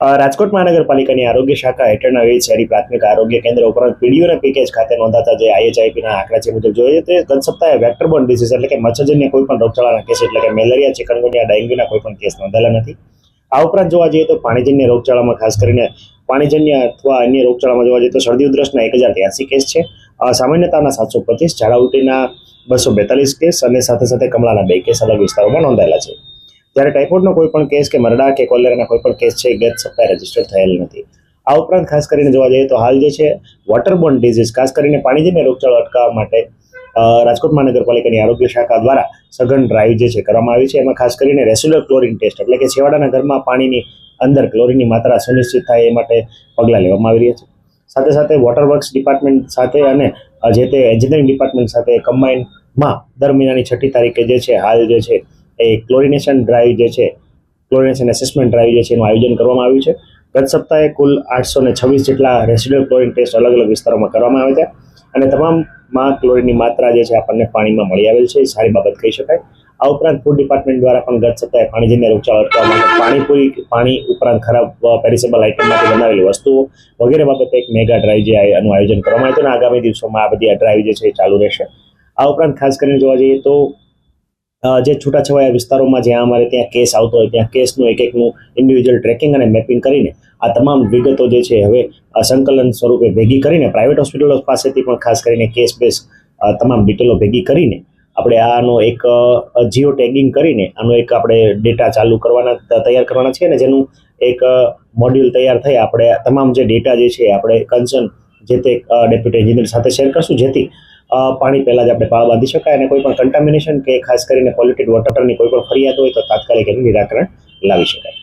રાજકોટ મહાનગરપાલિકાની આરોગ્ય શાખા હેઠળના વિવિધ શહેરી પ્રાથમિક આરોગ્ય કેન્દ્ર ઉપરાંત પીડીઓ અને પેકેજ ખાતે નોંધાતા જે IHIPના આંકડા છે મુજબ જોઈએ તો ગત સપ્તાહે વેક્ટરબોર્ન ડિસીઝ એટલે કે મચ્છરજન્ય કોઈ પણ રોગચાળાના કેસ એટલે કે મેલેરિયા, ચિકનગુનિયા, ડેન્ગ્યુના કોઈ પણ કેસ નોંધાયેલા નથી. આ ઉપરાંત જોવા જઈએ તો પાણીજન્ય રોગચાળામાં ખાસ કરીને પાણીજન્ય અથવા અન્ય રોગચાળામાં જોવા જઈએ તો શરદી ઉધરસના 1083 કેસ છે, સામાન્ય તાવના 725, ઝાડા ઉલટીના 242 કેસ અને સાથે સાથે કમળાના 2 કેસ અલગ વિસ્તારોમાં નોંધાયેલા છે. ત્યારે ટાઇફોઇડનો કોઈ પણ કેસ કે મરડા કે કોલેરાના કોઈ પણ કેસ છે ગત સપ્તાહે રજીસ્ટર થયેલ નથી. આ ઉપરાંત ખાસ કરીને જોવા જઈએ તો હાલ જે છે વોટરબોર્ન ડિઝીઝ ખાસ કરીને પાણીજન્ય રોગચાળો અટકાવવા માટે રાજકોટ મહાનગરપાલિકાની આરોગ્ય શાખા દ્વારા સઘન ડ્રાઈવ જે છે કરવામાં આવી છે. એમાં ખાસ કરીને રેસ્યુલર ક્લોરિન ટેસ્ટ એટલે કે છેવાડાના ઘરમાં પાણીની અંદર ક્લોરિનની માત્રા સુનિશ્ચિત થાય એ માટે પગલાં લેવામાં આવી રહ્યા છે. સાથે સાથે વોટર વર્ક્સ ડિપાર્ટમેન્ટ સાથે અને જે તે એન્જિનિયરિંગ ડિપાર્ટમેન્ટ સાથે કમ્બાઇનમાં દર મહિનાની 6મી તારીખે જે છે હાલ જે છે એ ક્લોરિનેશન ડ્રાઈવ જે છે ક્લોરિનેશન એસેસમેન્ટ ડ્રાઈવ જે છે એનું આયોજન કરવામાં આવ્યું છે. ગત સપ્તાહે કુલ 826 જેટલા રેસિડ્યુઅલ ક્લોરિન ટેસ્ટ અલગ અલગ વિસ્તારોમાં કરવામાં આવ્યા હતા અને તમામમાં ક્લોરિનની માત્રા જે છે આપણને પાણીમાં મળી આવેલ છે. એ સારી બાબત કહી શકાય. આ ઉપરાંત ફૂડ ડિપાર્ટમેન્ટ દ્વારા પણ ગત સપ્તાહે પાણીજન્ય રોગચાળો અટકાવવા માટે પાણી ઉપરાંત ખરાબ પેરિસેબલ આઇટમમાંથી બનાવેલી વસ્તુઓ વગેરે બાબતે એક મેગા ડ્રાઈવ જે આનું આયોજન કરવામાં આવ્યું હતું અને આગામી દિવસોમાં આ બધી આ ડ્રાઈવ જે છે એ ચાલુ રહેશે. આ ઉપરાંત ખાસ કરીને જોવા જઈએ તો જે છૂટાછવાયા વિસ્તારોમાં જ્યાં અમારે ત્યાં કેસ આવતો હોય ત્યાં કેસનું એકનું ઇન્ડિવિજ્યુઅલ ટ્રેકિંગ અને મેપિંગ કરીને આ તમામ વિગતો જે છે હવે સંકલન સ્વરૂપે ભેગી કરીને પ્રાઇવેટ હોસ્પિટલો પાસેથી પણ ખાસ કરીને કેસ બેઝ તમામ ડિટેલો ભેગી કરીને આપણે આનો એક જીઓ ટેગિંગ કરીને આનો એક આપણે ડેટા તૈયાર કરવાના છે અને જેનું એક મોડ્યુલ તૈયાર થઈ આપણે તમામ જે ડેટા જે છે આપણે કન્સર્ન જે તે ડેપ્યુટી એન્જિનિયર સાથે શેર કરશું, જેથી પાણી પહેલાં જ આપણે પાળ બાંધી શકાય અને કોઈ પણ કન્ટામિનેશન કે ખાસ કરીને પોલ્યુટેડ વોટરની કોઈ પણ ફરિયાદ હોય તો તાત્કાલિક એનું નિરાકરણ લાવી શકાય.